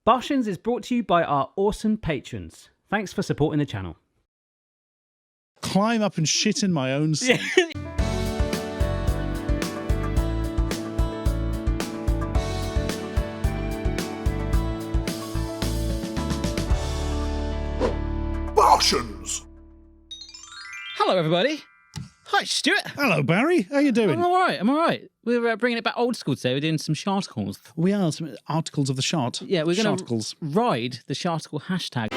Barshens is brought to you by our awesome patrons. Thanks for supporting the channel. Climb up and shit in my own sink. Barshens! Hello, everybody. Hi, Stuart. Hello, Barry. How you doing? I'm all right. We're bringing it back old school today. We're doing some Sharticles. We are some articles of the shart. Yeah, we're going to Sharticles. ride the Sharticle hashtag.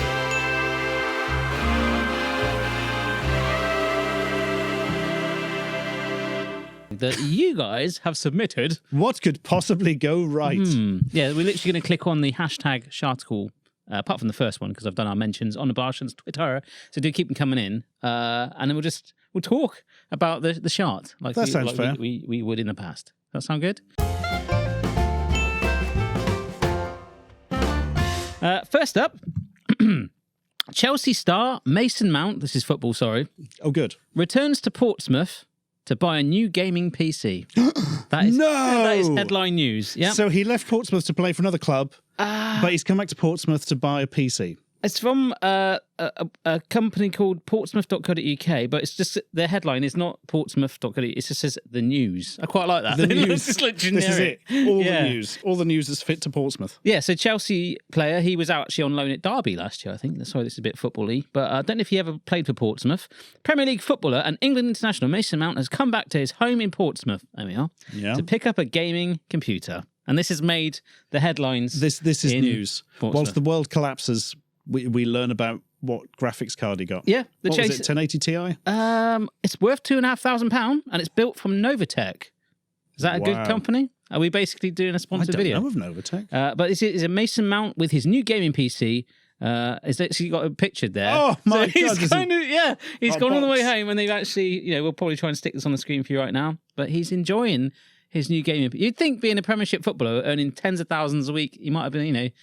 That you guys have submitted. What could possibly go right? Yeah, we're literally going to click on the hashtag Sharticle, apart from the first one, because I've done our mentions on the Barshens Twitter. So do keep them coming in. And then we'll talk about the shart. That sounds fair. We would in the past. Does that sound good? First up, Chelsea star Mason Mount, this is football, sorry. Oh, good. Returns to Portsmouth to buy a new gaming PC. That is headline news. Yeah. So he left Portsmouth to play for another club, but he's come back to Portsmouth to buy a PC. It's from a company called portsmouth.co.uk, but it's just the headline is not portsmouth.co.uk. It just says the news. I quite like that. The news. It's like generic. This is it. All the news. All the news is fit to Portsmouth. Yeah, so Chelsea player, he was actually on loan at Derby last year, I think. Sorry, this is a bit football-y, but I don't know if he ever played for Portsmouth. Premier League footballer and England international Mason Mount has come back to his home in Portsmouth, there we are, to pick up a gaming computer. And this has made the headlines. This is news. Portsmouth. Whilst the world collapses, we learn about what graphics card he got. Yeah. What was it, 1080 Ti? It's worth £2,500 and it's built from Novatech. Is that a good company? Are we basically doing a sponsored video? I don't know of Novatech. But it's a Mason Mount with his new gaming PC. It's actually got a picture there. Oh my God! He's gone all the way home, and they've actually, we'll probably try and stick this on the screen for you right now. But he's enjoying his new gaming. You'd think, being a Premiership footballer, earning tens of thousands a week, he might have been,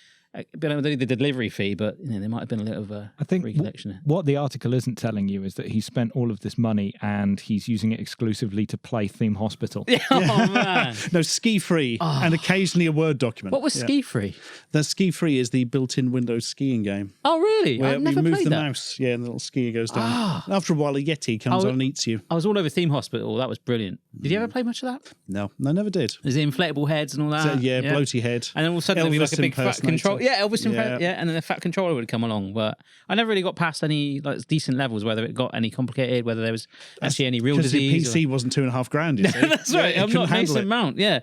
been able to do the delivery fee, but there might have been a little of a recollection. What the article isn't telling you is that he spent all of this money and he's using it exclusively to play Theme Hospital. Oh man, no, Ski Free and occasionally a Word document. What was Ski Free? The Ski Free is the built-in Windows skiing game. Oh really? Where I've never you move played the that. mouse, and the little skier goes down. After a while, a Yeti comes on and eats you. I was all over Theme Hospital. That was brilliant. Did you ever play much of that? No, I never did. There's the inflatable heads and all that. So, bloaty head. And then all of a sudden there'd be like a big fat control. Yeah, Elvis. Yeah, and then the fat controller would come along. But I never really got past any decent levels, whether it got any complicated, whether there was actually any real disease. Because your PC wasn't $2,500, you see. That's right. I'm not Mason Mount. Yeah.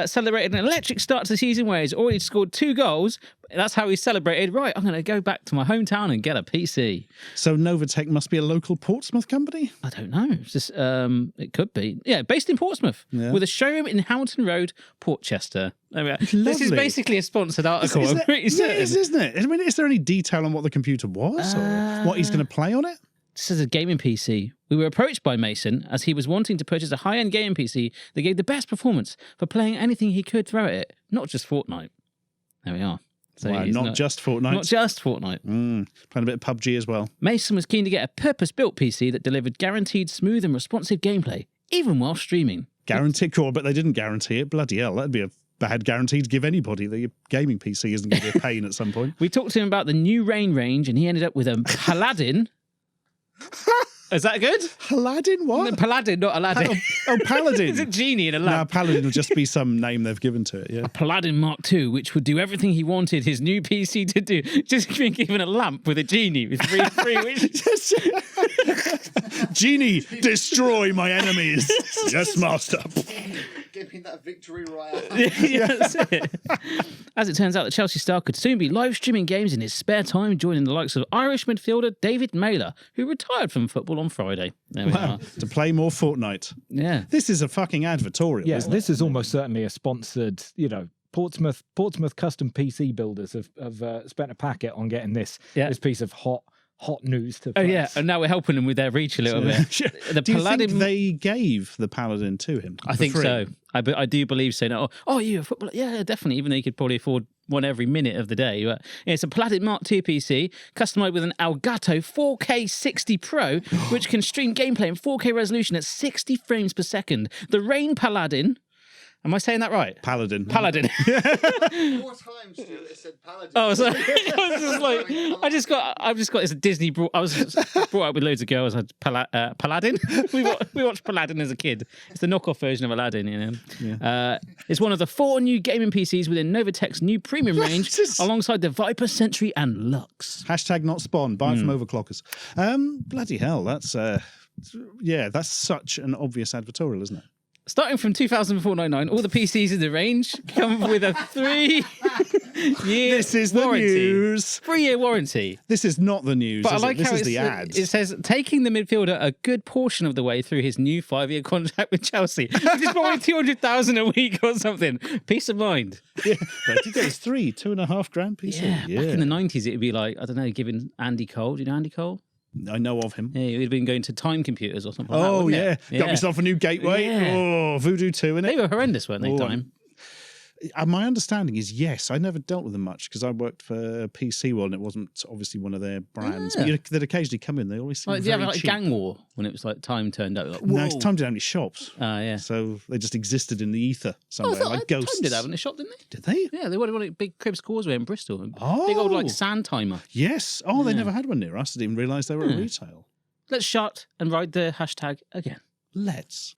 Celebrated an electric start to the season where he's already scored 2 goals. That's how he celebrated. Right, I'm going to go back to my hometown and get a PC. So Novatech must be a local Portsmouth company? I don't know. It's just, it could be. Yeah, based in Portsmouth with a showroom in Houghton Road, Portchester. This is basically a sponsored article. Isn't it? I mean, is there any detail on what the computer was or what he's going to play on it? This is a gaming PC. We were approached by Mason as he was wanting to purchase a high-end gaming PC that gave the best performance for playing anything he could throw at it, not just Fortnite. There we are. So wow, not just Fortnite. Not just Fortnite. Playing a bit of PUBG as well. Mason was keen to get a purpose-built PC that delivered guaranteed smooth and responsive gameplay, even while streaming. Guaranteed, cool, but they didn't guarantee it. Bloody hell, that'd be a bad guarantee to give anybody that your gaming PC isn't going to be a pain at some point. We talked to him about the new Rain range, and he ended up with a Paladin. Is that good? Paladin, what? No, Paladin, not Aladdin. Paladin. It's a genie in a lamp. No, Paladin will just be some name they've given to it, yeah. A Paladin Mark II, which would do everything he wanted his new PC to do. Just being given a lamp with a genie with free wishes. Genie, destroy my enemies. Yes, master. Give me that victory royale. Yeah, that's it. As it turns out, the Chelsea star could soon be live streaming games in his spare time, joining the likes of Irish midfielder David Mailer, who retired from football on Friday. There we are. To play more Fortnite. Yeah. This is a fucking advertorial. Yes, this is almost certainly a sponsored, Portsmouth custom PC builders have spent a packet on getting this piece of hot news to press. Oh yeah, and now we're helping them with their reach a little bit. The Do Paladin, you think they gave the Paladin to him? I think free? so. I do believe so. No, you're a footballer? Yeah, definitely. Even though you could probably afford one every minute of the day. But it's a Paladin Mark II PC, customized with an Elgato 4K 60 Pro, which can stream gameplay in 4K resolution at 60 frames per second. The Rain Paladin Am I saying that right? Paladin. Paladin. 4 times Stuart has said paladin. Oh, so I was just like, I've just got this Disney. I was brought up with loads of girls. I had Paladin. we watched Paladin as a kid. It's the knockoff version of Aladdin, you know. Yeah. It's one of the 4 new gaming PCs within Novatech's new premium range, alongside the Viper, Sentry, and Lux. Hashtag not spawn. Buy it from overclockers. Bloody hell, that's that's such an obvious advertorial, isn't it? Starting from $2,499, all the PCs in the range come with a 3-year This is warranty. the news. 3-year warranty. This is not the news. But I is like it? This how is the ads. it says, taking the midfielder a good portion of the way through his new 5-year contract with Chelsea. Which is probably 200,000 a week or something. Peace of mind. Yeah, 30 days, 2.5 grand PC. Yeah, back in the 90s, it'd be like, I don't know, giving Andy Cole. Do you know Andy Cole? I know of him. Yeah, he'd have been going to Time Computers or something like that, Oh, wouldn't yeah. it? Got myself a new gateway. Yeah. Oh, Voodoo 2 in it. They were horrendous, weren't they, Oh, Time? My understanding is yes. I never dealt with them much because I worked for PC World and it wasn't obviously one of their brands. Yeah. But they'd occasionally come in. They always seemed Like, do you very have like cheap. Gang War when it was like Time turned up? Like, No, whoa. it's Time didn't have any shops. Yeah. So they just existed in the ether Oh, I somewhere, thought like Time ghosts. did have in a shop, didn't they? Did they? Yeah, they wanted one at Big Cribs Causeway in Bristol. Big Oh. old like sand timer. Yes. Oh, they Yeah. never had one near us. I didn't realise they were at retail. Let's shut and ride the hashtag again. Let's.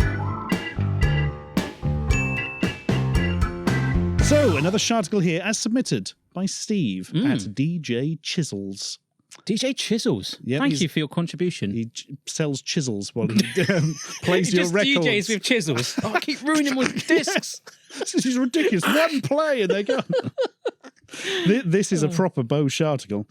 So, another Sharticle here, as submitted by Steve at DJ Chisels. DJ Chisels. Yeah, Thank he's- you for your contribution. He sells chisels while he plays He your just records. DJs with chisels. Oh, I keep ruining my discs. This is ridiculous. One play and they're gone. This is a proper Bo Sharticle.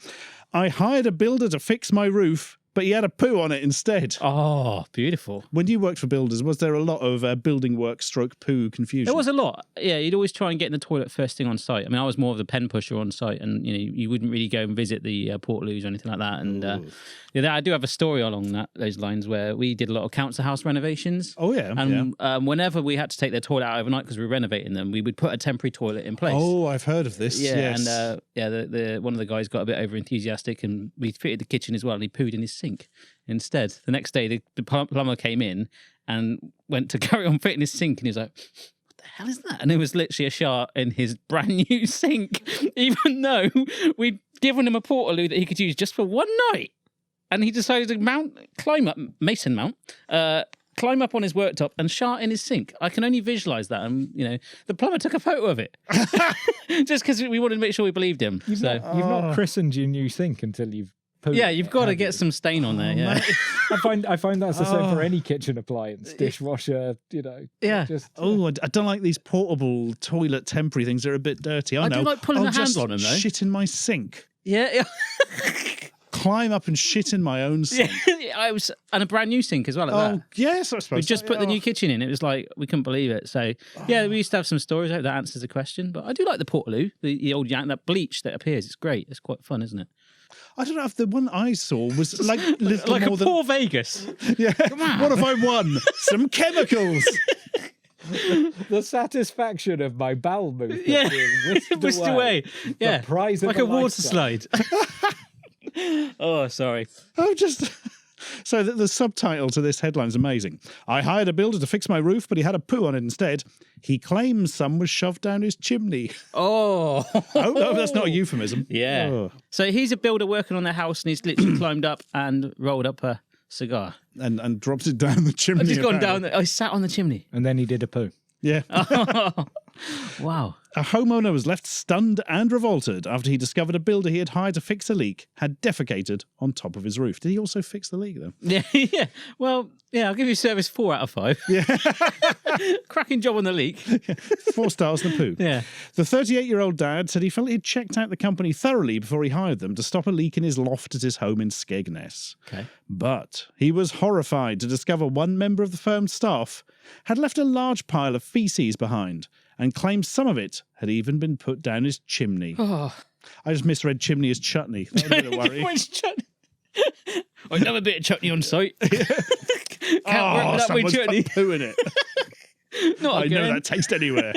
I hired a builder to fix my roof, but he had a poo on it instead. Oh, beautiful. When you worked for builders, was there a lot of building work stroke poo confusion? There was a lot. Yeah, you'd always try and get in the toilet first thing on site. I mean, I was more of the pen pusher on site, and you wouldn't really go and visit the Portaloos or anything like that. And I do have a story along those lines where we did a lot of council house renovations. Oh, yeah. And whenever we had to take their toilet out overnight because we were renovating them, we would put a temporary toilet in place. Oh, I've heard of this. Yeah, yes. and the one of the guys got a bit over enthusiastic, and we fitted the kitchen as well, and he pooed in his sink instead. The next day, the plumber came in and went to carry on fitting his sink, and he was like, "What the hell is that?" And it was literally a shart in his brand new sink, even though we'd given him a Portaloo that he could use just for one night, and he decided to climb up on his worktop and shart in his sink. I can only visualise that. And, the plumber took a photo of it just because we wanted to make sure we believed him. You've not christened your new sink until you've pooped. Yeah, you've got to get some stain on there. Yeah, I find that's the same for any kitchen appliance, dishwasher. Yeah. Just, I don't like these portable toilet temporary things. They're a bit dirty. I know. do like pulling I'll a handle just on them, though. shit in my sink. yeah. Climb up and shit in my own sink. And a brand new sink as well. At that. Yes, I suppose. We just put the new kitchen in. It was like, we couldn't believe it. So, yeah, we used to have some stories. I hope that answers the question. But I do like the Portaloo, the old yank, that bleach that appears. It's great. It's quite fun, isn't it? I don't know if the one I saw was like little Like more a than. poor Vegas. Yeah. What if I won? Some chemicals. the satisfaction of my bowel movement Yeah. being Whisked away. Yeah. The prize of Like a a water lifetime. slide. Oh, sorry. Oh, just. So the subtitle to this headline is amazing. I hired a builder to fix my roof, but he had a poo on it instead. He claims some was shoved down his chimney. Oh. Oh, no, that's not a euphemism. Yeah. Oh. So he's a builder working on their house, and he's literally climbed up and rolled up a cigar. And dropped it down the chimney. I've just gone apparently. down. I sat on the chimney. And then he did a poo. Yeah. Wow. A homeowner was left stunned and revolted after he discovered a builder he had hired to fix a leak had defecated on top of his roof. Did he also fix the leak, though? Yeah, yeah. Well, yeah, I'll give you service 4 out of 5. Yeah. Cracking job on the leak. 4 stars and a poo. Yeah. The 38-year-old dad said he felt he'd checked out the company thoroughly before he hired them to stop a leak in his loft at his home in Skegness. Okay. But he was horrified to discover one member of the firm's staff had left a large pile of feces behind and claimed some of it had even been put down his chimney. Oh. I just misread chimney as chutney. That was a bit of worry. Where's chutney? Another bit of chutney on site. Can't work without my someone's chutney. put poo in it. Not I know again. that taste anywhere.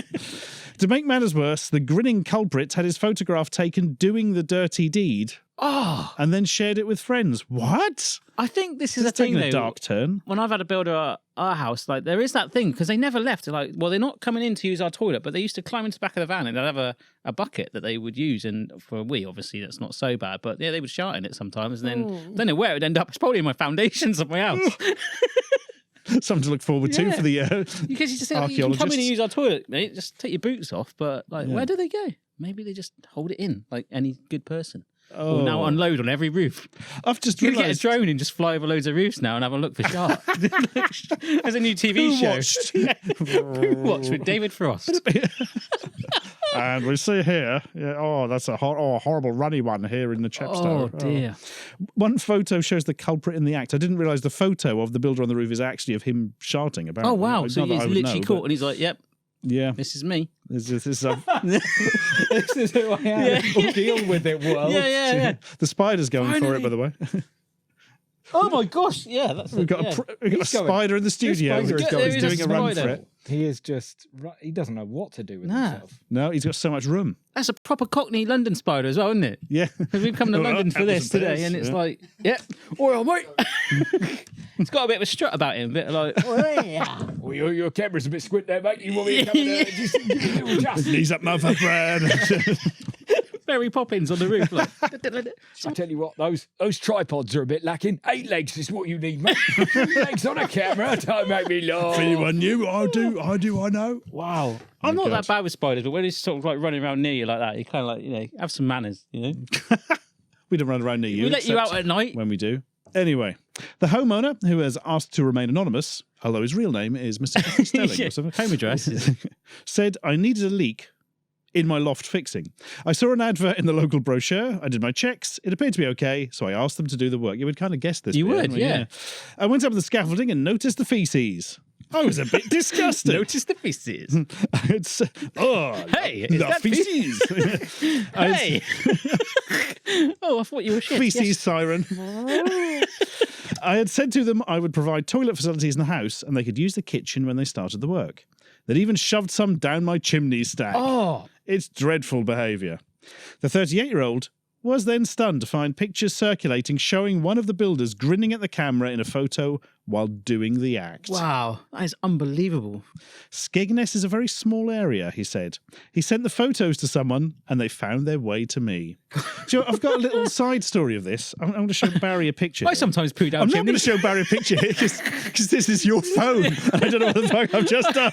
To make matters worse, the grinning culprit had his photograph taken doing the dirty deed Oh, and then shared it with friends. What? I think this is It's a thing, taking a though. dark turn. When I've had a builder at our house, like there is that thing because they never left. They're like, well, they're not coming in to use our toilet, but they used to climb into the back of the van and they'd have a bucket that they would use. And for a wee, obviously, that's not so bad. But yeah, they would shart in it sometimes. And then I don't know where it would end up. It's probably in my foundations of my house. Something to look forward to for the Because you just think, you can come in and use our toilet, mate. Just take your boots off. But like, where do they go? Maybe they just hold it in like any good person. Or now unload on every roof. I've just You can get a realised. drone and just fly over loads of roofs now and have a look for sharks. There's a new TV show. Who watched with David Frost? And we see here, that's a horrible runny one here in the Chepstow. Oh dear. One photo shows the culprit in the act. I didn't realise the photo of the builder on the roof is actually of him sharting. Apparently. Oh wow. Not So that he's I would literally know, caught but- and he's like, yep, Yeah, this is me. this is This is who I am. We'll deal with it, world. Yeah. the spider's going for it, by the way. Oh my gosh. Yeah, that's We've got a He's going- spider in the studio. spider is He's going- doing a run for spider. it. He is just, he doesn't know what to do with Nah. himself. No, he's got so much room. That's a proper Cockney London spider as well, isn't it? Yeah. Because we've come to Well, London for apples this and today, pears, and it's yeah. like, yep, oil, mate. It's got a bit of a strut about him, a bit like, Well, your camera's a bit squint there, mate. You want me to come and just give me a little adjust? Knees up, mother bread. Mary Poppins on the roof. Like, I tell you what, those tripods are a bit lacking. 8 legs is what you need, mate. 2 legs on a camera, don't make me laugh. Anyone knew? I do, I know. wow. I'm not God. that bad with spiders, but when he's sort of like running around near you like that, you kind of like, have some manners, We don't run around near you. We let you except out at night. when we do. Anyway, the homeowner, who has asked to remain anonymous, although his real name is Mr. Stelling Yeah. or something, Home address is- said, I needed a leak in my loft fixing. I saw an advert in the local brochure. I did my checks. It appeared to be okay, so I asked them to do the work. You would kind of guess this. You bit, would, hadn't we? yeah. I went up the scaffolding and noticed the feces. I was a bit disgusted. Notice the faces. It's, Hey, is the that feces. Hey. Oh, I thought you were shit. Feces Yes. siren. I had said to them I would provide toilet facilities in the house and they could use the kitchen when they started the work. They'd even shoved some down my chimney stack. Oh, It's dreadful behaviour. The 38-year-old was then stunned to find pictures circulating showing one of the builders grinning at the camera in a photo while doing the act. wow. That is unbelievable. Skegness is a very small area, he said. He sent the photos to someone and they found their way to me. So I've got a little side story of this. I'm going to show Barry a picture. I here. sometimes poo down I'm not going to chimneys. show Barry a picture here because this is your phone. And I don't know what the fuck I've just done.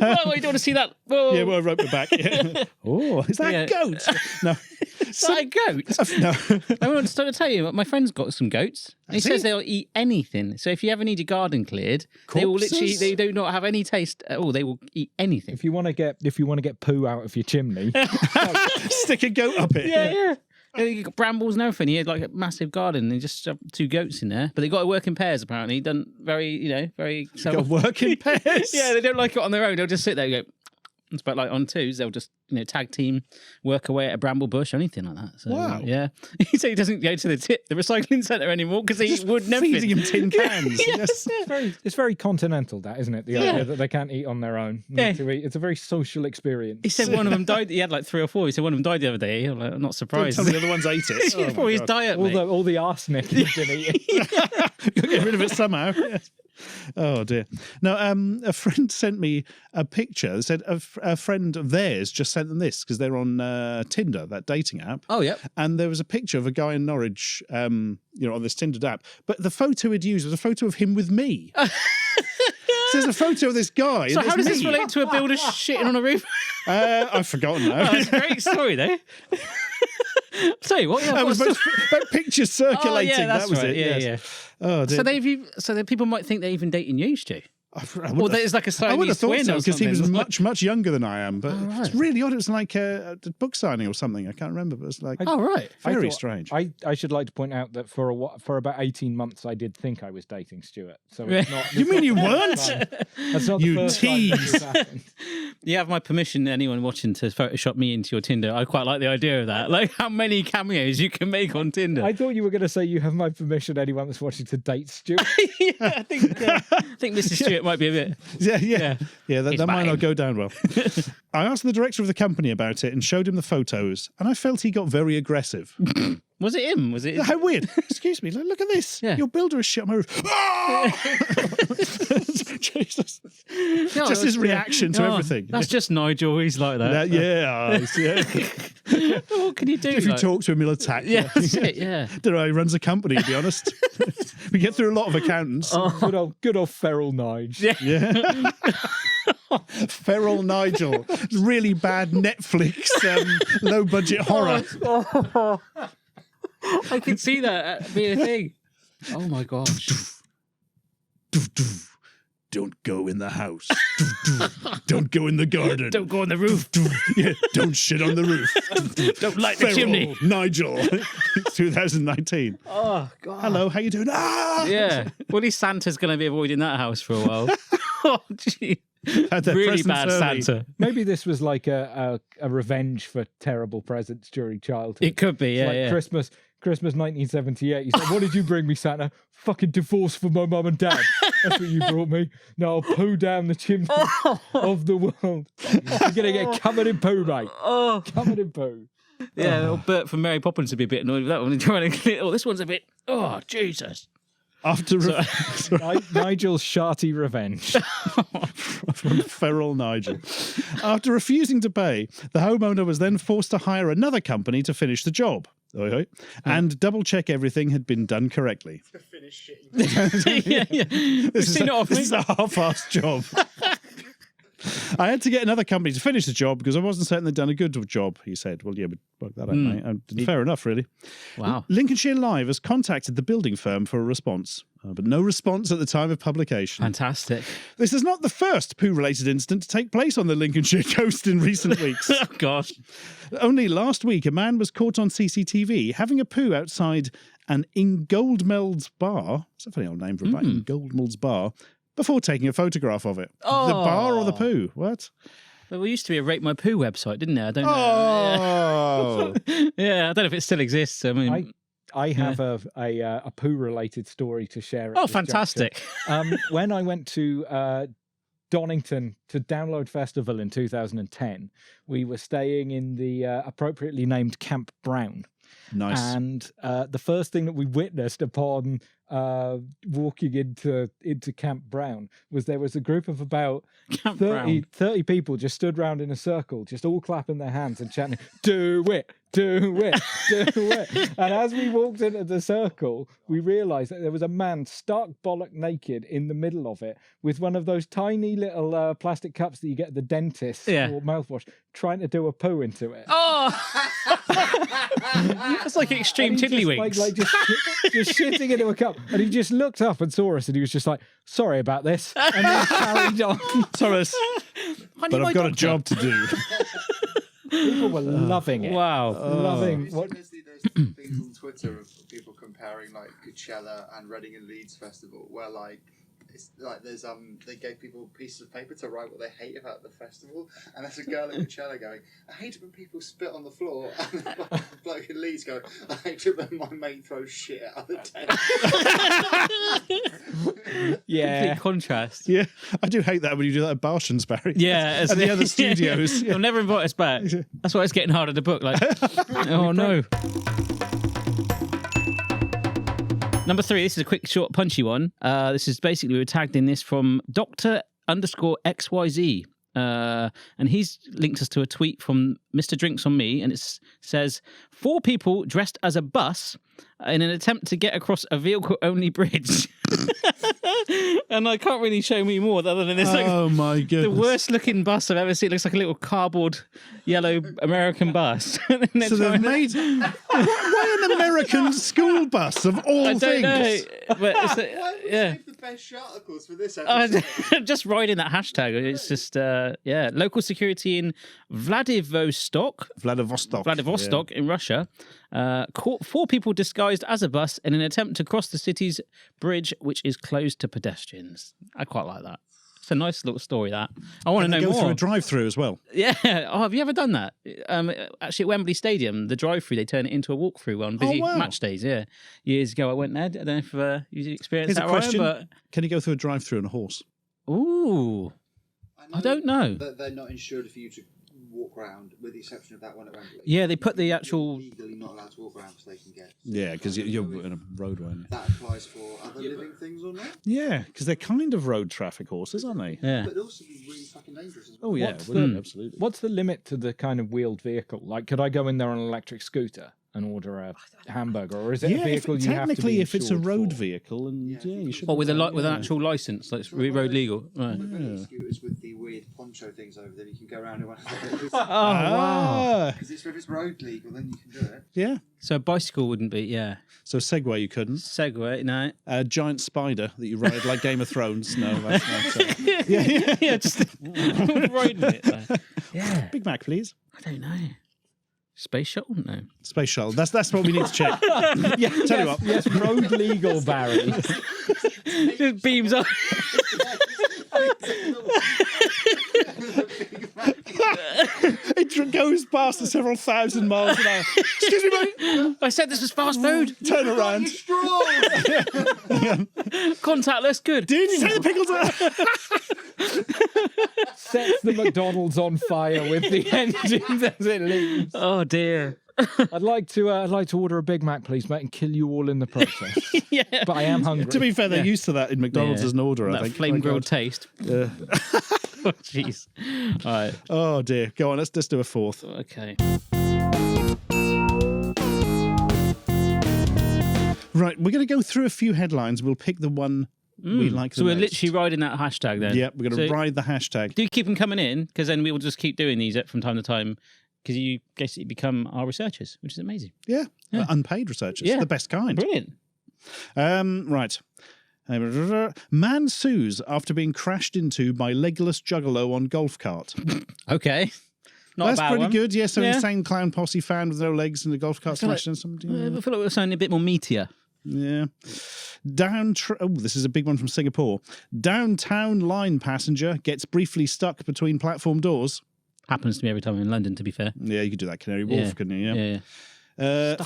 Oh, you don't want to see that? Whoa. Yeah, well, I wrote the back. Yeah. Oh, is that Yeah. a goat? No. Is that a goat? No. I want to tell you, my friend's got some goats. And he Has he? says they'll eat anything. So if you ever need your garden cleared, they will literally, Corpses? they do not have any taste at all. They will eat anything. If you want to get poo out of your chimney, Stick a goat up it. Yeah. You got brambles and everything. He had like a massive garden and just shoved 2 goats in there. But they got to work in pairs apparently. Done very, very Got work in pairs. Yeah, they don't like it on their own. They'll just sit there and go. It's about like on twos. They'll just tag team, work away at a bramble bush, or anything like that. So, Wow. Yeah. He said he doesn't go to the recycling centre anymore because he Just would never. feeding him tin cans. Yes. it's very continental, that, isn't it? The idea that they can't eat on their own. Yeah. It's a very social experience. He said one of them died. He had like 3 or 4. He said one of them died the other day. I'm like, not Don't surprised. tell me the other ones ate it. It's for his diet, mate. all the arsenic he's been eating. Get rid of it somehow. Yeah. Oh dear. Now, a friend sent me a picture. They said a friend of theirs just sent them this because they're on Tinder, that dating app. Oh, yeah. And there was a picture of a guy in Norwich, on this Tinder app. But the photo he'd used was a photo of him with me. So there's a photo of this guy. So and how there's does this me. relate to a builder shitting on a roof? I've forgotten now. Oh, it's a great story, though. Tell you what, yeah. That was what's about pictures circulating. Oh, yeah, that's that was right. it. Yeah, yes. Oh dear. So that people might think they're even dating you, Stu. I Or would have- there's like a I would have Siamese thought twin so or because he was something. much younger than I am. But right. it's really odd. It was like a book signing or something. I can't remember. But it was like Oh, right. very I thought- strange. I should like to point out that for about 18 months I did think I was dating Stuart. So Yeah. it's not. You mean you weren't? That's not You the first time tease. this happened. You have my permission, anyone watching, to Photoshop me into your Tinder. I quite like the idea of that. Like how many cameos you can make on Tinder. I thought you were going to say you have my permission. Anyone that's watching to date Stuart. Yeah, I think Mrs. Stuart might be a bit. Yeah. That might mine. not go down well. I asked the director of the company about it and showed him the photos, and I felt he got very aggressive. Was it him? Was it? How weird. Excuse me, look at this. Yeah. Your builder has shit on my roof. Jesus. No, Just his reaction to everything. That's just Nigel. He's like that. What can you do? If you talk to him, he'll attack you. Yeah, that's it. Yeah. Don't know how he runs a company, to be honest. We get through a lot of accountants. Good old feral Nige. Yeah. Feral Nigel. Really bad Netflix, low budget horror. I can see that being a thing. Oh my gosh. Don't go in the house. Don't go in the garden. Don't go on the roof. Yeah, don't shit on the roof. Don't light the Feral chimney. Nigel. 2019. Oh god. Hello, how you doing? Ah! Yeah. Well, at least Santa's going to be avoiding that house for a while. Oh, gee. Had their Really presents bad early. Santa. Maybe this was like a revenge for terrible presents during childhood. It could be, It's yeah, like yeah. Christmas 1978. He said, "What did you bring me, Santa? Fucking divorce from my mum and dad. That's what you brought me. Now I'll poo down the chimney of the world. You're gonna get covered in poo, mate. Oh, Covered in poo." yeah. Little Bert from Mary Poppins would be a bit annoyed with that one. Trying to clear. Oh, this one's a bit. Oh, Jesus. After Nigel's sharty revenge. from Feral Nigel. After refusing to pay, the homeowner was then forced to hire another company to finish the job. And double check everything had been done correctly. Finish shitting. Yeah. This Seen it off me. is a half-assed job. I had to get another company to finish the job because I wasn't certain they'd done a good job, he said. Well, yeah, but work that out, mate. Fair enough, really. Wow. Lincolnshire Live has contacted the building firm for a response, but no response at the time of publication. Fantastic. This is not the first poo-related incident to take place on the Lincolnshire coast in recent weeks. Oh, gosh. Only last week, a man was caught on CCTV having a poo outside an Ingoldmelds bar. That's a funny old name for a bar. Ingoldmelds bar. Before taking a photograph of it. Oh. The bar or the poo? What? Well, there used to be a Rate My Poo website, didn't there? I don't know. Oh. Yeah, I don't know if it still exists. I mean, I have a poo-related story to share. at oh, this fantastic. juncture. When I went to Donington to Download Festival in 2010, we were staying in the appropriately named Camp Brown. Nice. And the first thing that we witnessed upon walking into Camp Brown was there was a group of about 30 people just stood round in a circle, just all clapping their hands and chanting, "Do it, do it, do it." And as we walked into the circle, we realised that there was a man stark bollock naked in the middle of it with one of those tiny little plastic cups that you get at the dentist for mouthwash, trying to do a poo into it. Oh! That's like extreme tiddlywinks. Like just shitting into a cup. And he just looked up and saw us and he was just like, "Sorry about this." And then carried on. Sorry, but I've got a job to do. People were loving it. Wow. Loving what. There's things on Twitter of people comparing like Coachella and Reading and Leeds Festival, where like it's like there's they gave people pieces of paper to write what they hate about the festival, and there's a girl at Coachella going, "I hate it when people spit on the floor," and the bloke in Leeds going, "I hate it when my mate throws shit out of the tent." Yeah. Complete contrast. Yeah, I do hate that when you do that at Barshens, Barry. Yeah, and the other studios. They'll never invite us back. That's why it's getting harder to book. Like, oh no. Number 3, this is a quick, short, punchy one. This is basically, we were tagged in this from Dr_XYZ. And he's linked us to a tweet from Mr. Drinks on Me, and it says, 4 people dressed as a bus in an attempt to get across a vehicle-only bridge. And I can't really show me more other than this. Oh my goodness. The worst-looking bus I've ever seen. It looks like a little cardboard yellow American bus. So they've made... Why an American school bus of all I don't things? know, but it's Why yeah. save the best Sharticles for this episode? Just riding that hashtag. It's just local security in Vladivostok in Russia caught 4 people disguised as a bus in an attempt to cross the city's bridge, which is closed to pedestrians. I quite like that. It's a nice little story, that. I want to know go more. through a drive-through as well. Yeah. Oh, have you ever done that? Actually, at Wembley Stadium, the drive-through, they turn it into a walk-through on busy match days. Yeah. Years ago, I went there. I don't know if you experienced Here's that, a question. Ryan, but... Can you go through a drive-through on a horse? Ooh. I don't know. That they're not insured for you to walk around, with the exception of that one at Wembley. Yeah, they put the actual... You're legally not allowed to walk around because they can get... Yeah, because you're in a roadway. Aren't you? That applies for other living things or not? Yeah, because they're kind of road traffic horses, aren't they? Yeah. But it'd also be really fucking dangerous as well. Oh, yeah, absolutely. What's the limit to the kind of wheeled vehicle? Like, could I go in there on an electric scooter and order a hamburger, or is it a vehicle you have to technically, be if it's a insured road for? vehicle, and you should. With an actual license, like it's road legal. Right. Scooters with the weird poncho things over them, you can go around in one of those. wow. Because if it's road legal, then you can do it. Yeah. So a bicycle wouldn't be, yeah. So Segway, you couldn't. Segway, no. A giant spider that you ride like Game of Thrones. No, that's not. Yeah, just riding it. Like. Yeah. Big Mac, please. I don't know. Space shuttle? No. Space shuttle. That's what we need to check. Yeah, tell you what. Yes, road legal, Barry. Just beams up. It goes past at several thousand miles an hour. Excuse me, mate. I said this was fast food. Turn around. Contactless, good. Did you say the pickles are... Sets the McDonald's on fire with the engines as it leaves. Oh dear. I'd like to order a Big Mac, please, mate, and kill you all in the process. Yeah. But I am hungry. To be fair, they're used to that in McDonald's Yeah. as an order, I That think. flame My grilled God. taste. Yeah. Oh jeez. All right. Oh dear. Go on, let's just do a fourth. Okay. Right, we're going to go through a few headlines. We'll pick the one we like the So we're most. literally riding that hashtag then. Yeah, we're going to So ride the hashtag. do keep them coming in, because then we will just keep doing these from time to time, because you basically become our researchers, which is amazing. Yeah, Yeah. unpaid researchers. Yeah. The best kind. Brilliant. Right. Man sues after being crashed into by legless juggalo on golf cart. Okay. Not That's a bad pretty one. good. Yeah, so Yeah. insane clown posse fan with no legs and the golf cart feel like- smashed into somebody. I feel like we're sounding a bit more meatier. Yeah. This is a big one from Singapore. Downtown line passenger gets briefly stuck between platform doors. Happens to me every time I'm in London, to be fair. Yeah, you could do that Canary Wharf, Yeah. couldn't you? Yeah.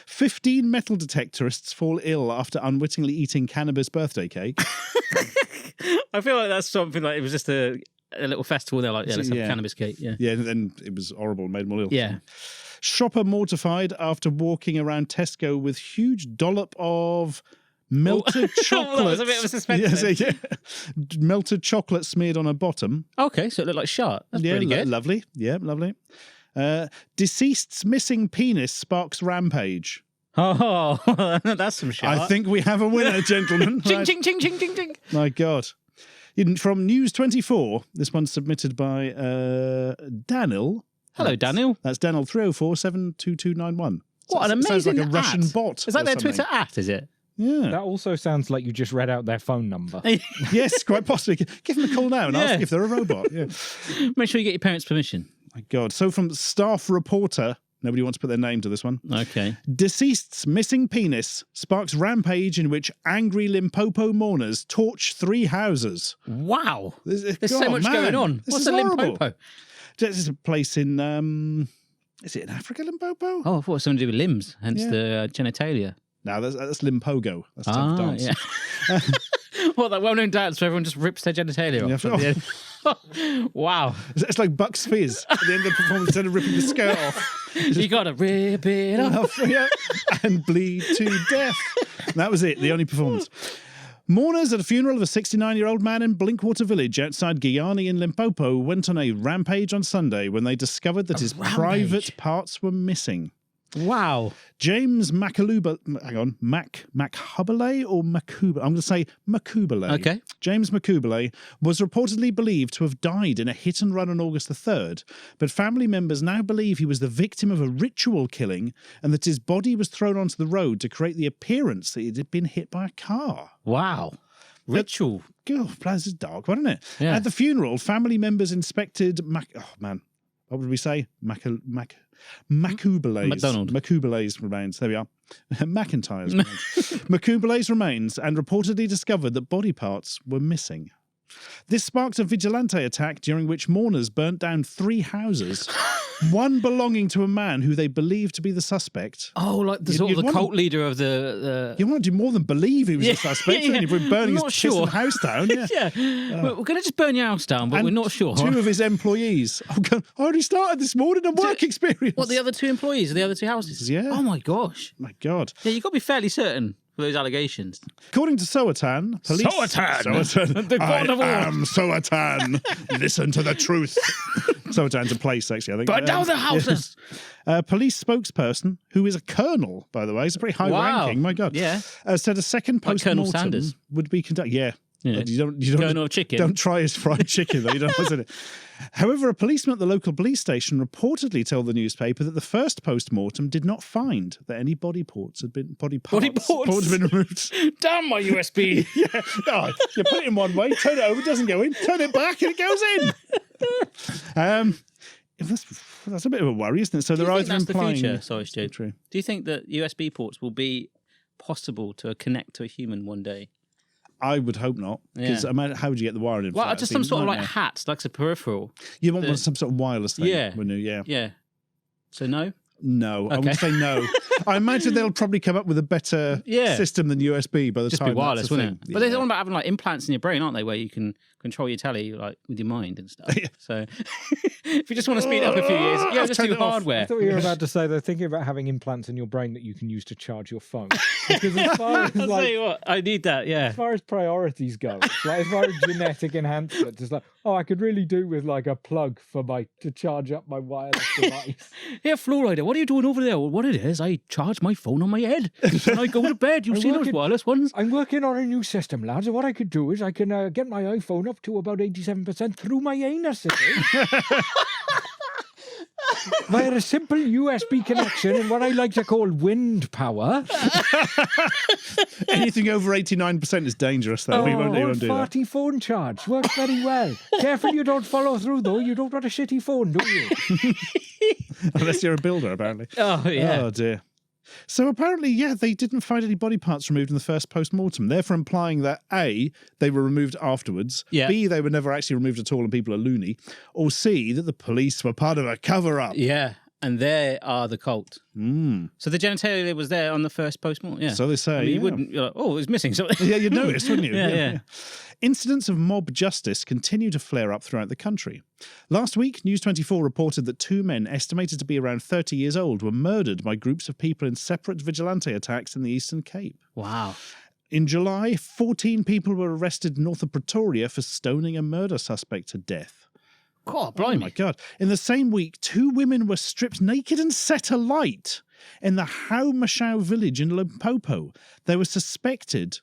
15 metal detectorists fall ill after unwittingly eating cannabis birthday cake. I feel like that's something like it was just a little festival. They're like, yeah, let's have Yeah. cannabis cake. Yeah. Yeah, and then it was horrible and made them all ill. Yeah. Shopper mortified after walking around Tesco with huge dollop of melted chocolate. That was a bit of a suspense. Yes, then. yeah. Melted chocolate smeared on her bottom. Okay, so it looked like shot. That's pretty good. Lovely. Yeah, lovely. Deceased's missing penis sparks rampage. Oh, that's some shot. I think we have a winner, gentlemen. Ching, Right. ching, ching, ching, ching, ching. My God. From News 24, this one's submitted by Daniel. Hello, Daniel. That's Daniel 304-72291. What an Sounds like amazing a Russian at. bot. Is that or their something. Twitter at, is it? Yeah. That also sounds like you just read out their phone number. Yes, quite possibly. Give them a call now and ask Yeah. if they're a robot. Yeah. Make sure you get your parents' permission. My God. So from staff reporter, nobody wants to put their name to this one. Okay. Deceased's missing penis sparks rampage in which angry Limpopo mourners torch 3 houses. Wow. There's so much going on. What's a Limpopo? This is a place in, is it in Africa, Limpopo? Oh, I thought it was something to do with limbs, hence Yeah. the genitalia. No, that's Limpogo. That's a type of dance. Yeah. Well, that well-known dance where everyone just rips their genitalia off. Yeah. At the end. Wow. It's like Bucks Fizz at the end of the performance, instead of ripping the skirt off. You got to rip it off. Yeah. And bleed to death. That was it, the only performance. Mourners at a funeral of a 69-year-old man in Blinkwater village outside Guyana in Limpopo went on a rampage on Sunday when they discovered that his private parts were missing. Wow. James Macubale or Macubale? I'm going to say Macubale. Okay. James Macubale was reportedly believed to have died in a hit and run on August the 3rd, but family members now believe he was the victim of a ritual killing and that his body was thrown onto the road to create the appearance that it had been hit by a car. Wow. Ritual. God, this is dark, wasn't it? Yeah. At the funeral, family members inspected what would we say? Macubale's. McDonald. Macubale's remains. There we are. McIntyre's remains. Macubale's remains and reportedly discovered that body parts were missing. This sparked a vigilante attack during which mourners burnt down 3 houses one belonging to a man who they believe to be the suspect. Oh, like the sort of the cult leader of the. You want to do more than believe he was the suspect, yeah. and you're burning Not his sure. house down. Yeah. Yeah, we're going to just burn your house down, but And we're not sure. 2 of his employees. Oh, God, I already started this morning a work experience. What, the other 2 employees of the other 2 houses? Yeah. Oh my gosh. My God. Yeah, you've got to be fairly certain for those allegations. According to Soatan, police... Soatan! The god of all. I am Soatan. Listen to the truth. Soatan's a place, actually, I think. Burn down the houses! Police spokesperson, who is a colonel, by the way, it's a pretty high ranking, my God. Yeah. Said a second Like Colonel post-mortem Sanders. would be conducted. Yeah. Yeah. You don't Colonel Chicken. Don't try his fried chicken, though. You don't know, it? However, a policeman at the local police station reportedly told the newspaper that the first post-mortem did not find that any body parts had been removed. Damn my USB! Yeah, oh, you put it in one way, turn it over, it doesn't go in. Turn it back, and it goes in. That's a bit of a worry, isn't it? So they're either implying the future? Sorry, Stu. True. Do you think that USB ports will be possible to connect to a human one day? I would hope not, because how would you get the wiring in? Well, just some sort of like hat, like a peripheral. You want some sort of wireless thing, wouldn't you? Yeah. Yeah. So no? No, Okay. I would say no. I imagine they'll probably come up with a better system than USB by the Just time be wireless, that's a wouldn't it? thing. But they're on about having like implants in your brain, aren't they, where you can control your telly like with your mind and stuff. So if you just want to speed it up a few years, just do hardware. I thought you were about to say they're thinking about having implants in your brain that you can use to charge your phone. Because as far as I'll tell you what, I need that, as far as priorities go, like as far as genetic enhancement, it's like, I could really do with like a plug to charge up my wireless device. Here, Flowrider, what are you doing over there? Well, what it is, I charge my phone on my head when I go to bed. You've seen those wireless ones? I'm working on a new system, lads. And what I could do is I can get my iPhone up to about 87% through my anus. Via a simple USB connection and what I like to call wind power. Anything over 89% is dangerous, though. You won't do that. Farty phone charge works very well. Careful you don't follow through, though. You don't want a shitty phone, do you? Unless you're a builder, apparently. Oh, yeah. Oh, dear. So apparently, they didn't find any body parts removed in the first post-mortem, therefore implying that A, they were removed afterwards, B, they were never actually removed at all and people are loony, or C, that the police were part of a cover-up. Yeah, and they are the cult. So the genitalia was there on the first post-mortem, yeah. So they say, I mean, you wouldn't, you're like, it was missing something. Yeah, you'd notice, wouldn't you? Yeah. Incidents of mob justice continue to flare up throughout the country. Last week, News 24 reported that 2 men estimated to be around 30 years old were murdered by groups of people in separate vigilante attacks in the Eastern Cape. Wow. In July, 14 people were arrested north of Pretoria for stoning a murder suspect to death. God, blimey. Oh my God. In the same week, 2 women were stripped naked and set alight in the Hau-Mashau village in Limpopo. They were suspected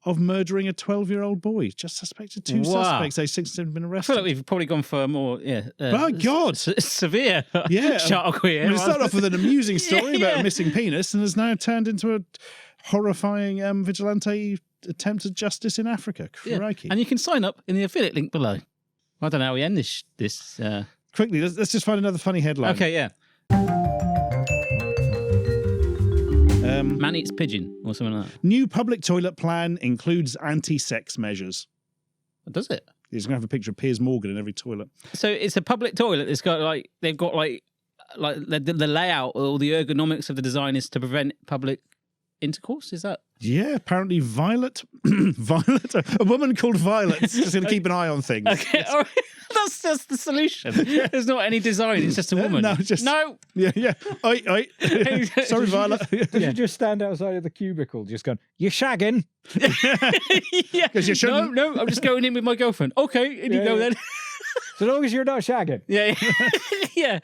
of murdering a 12-year-old boy. Just suspected 2 suspects. They 6 had been I arrested. feel like we've probably gone for a more, My God. severe I shark mean, it started off with an amusing story about a missing penis and has now turned into a horrifying vigilante attempt at justice in Africa. Crikey. And you can sign up in the affiliate link below. I don't know how we end this. Quickly, let's just find another funny headline. Okay, yeah. Man eats pigeon or something like that. New public toilet plan includes anti-sex measures. Does it? He's going to have a picture of Piers Morgan in every toilet. So it's a public toilet that's got they've got the layout or the ergonomics of the design is to prevent public intercourse. Is that? Yeah, apparently Violet, a woman called Violet's just going to keep an eye on things. Okay, all right. That's just the solution. There's not any design. It's just a woman. No. Yeah. Oi. Sorry, Violet. Does you just stand outside of the cubicle, just going, "You're shagging"? Yeah. Because you shouldn't. No. I'm just going in with my girlfriend. Okay, and you go then. So long as you're not shagging. Yeah. Yeah.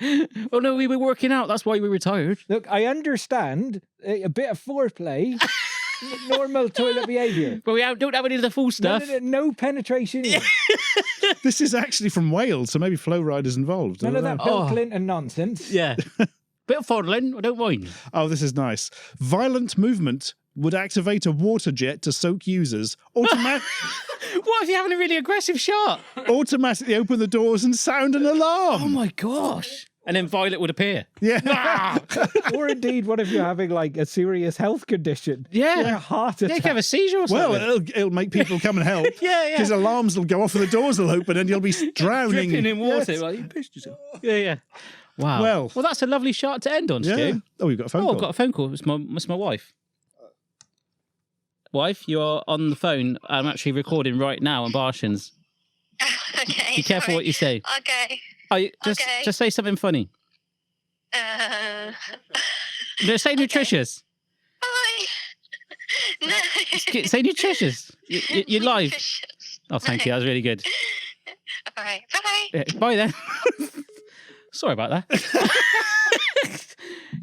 Oh no, we were working out. That's why we retired. Look, I understand a bit of foreplay. Normal toilet behaviour. But we don't have any of the full stuff. No penetration. This is actually from Wales, so maybe Flow Rider's involved. None of that Bill Clinton nonsense. Yeah. Bit of fondling, I don't mind. Oh, this is nice. Violent movement would activate a water jet to soak users. What if you're having a really aggressive shot? Automatically open the doors and sound an alarm. Oh my gosh. And then Violet would appear. Yeah. Or indeed, what if you're having like a serious health condition? Yeah. Like a heart attack. Yeah, you can have a seizure or something. Well, it'll make people come and help. Yeah. Because alarms will go off and the doors will open and you'll be drowning. Dripping in water. Yes. Like, you pissed yourself. Yeah. Wow. Well, that's a lovely shot to end on, yeah. Stu. Oh, you've got a phone Oh, call. I've got a phone call. It's my wife. Wife, you are on the phone. I'm actually recording right now on Barshens. Okay. Be careful what you say. Okay. Oh, just Okay. say something funny. Just say nutritious. Bye. No. Say nutritious. You're live. Oh, thank you. That was really good. All right. Bye. Yeah, bye then. Sorry about that.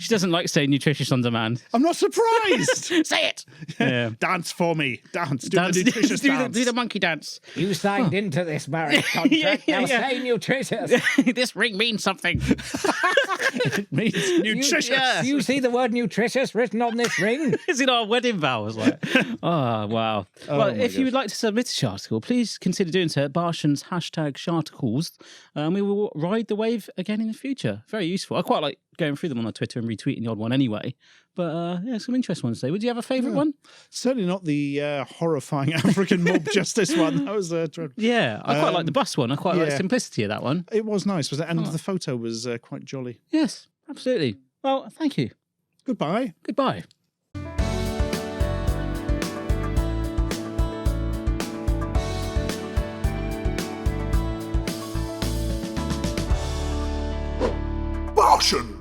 She doesn't like saying nutritious on demand. I'm not surprised. Say it. Yeah. Dance for me. Dance. Do the nutritious dance. Do the monkey dance. You signed into this marriage contract. Yeah, now yeah. say nutritious. This ring means something. It means nutritious. Yeah. Do you see the word nutritious written on this ring? Is it our wedding vows? Like, oh, wow. Oh, well, my if you would gosh. like to submit a Sharticle, please consider doing so at Barshens #Sharticles. We will ride the wave again in the future. Very useful. I quite like going through them on Twitter and retweeting the odd one anyway. But yeah, some interesting ones today. Would you have a favourite one? Certainly not the horrifying African mob justice one. That was Yeah, I quite like the bus one. I quite like the yeah. simplicity of that one. it was nice, was it? And the photo was quite jolly. Yes, absolutely. Well, thank you. Goodbye. Goodbye. Barshens!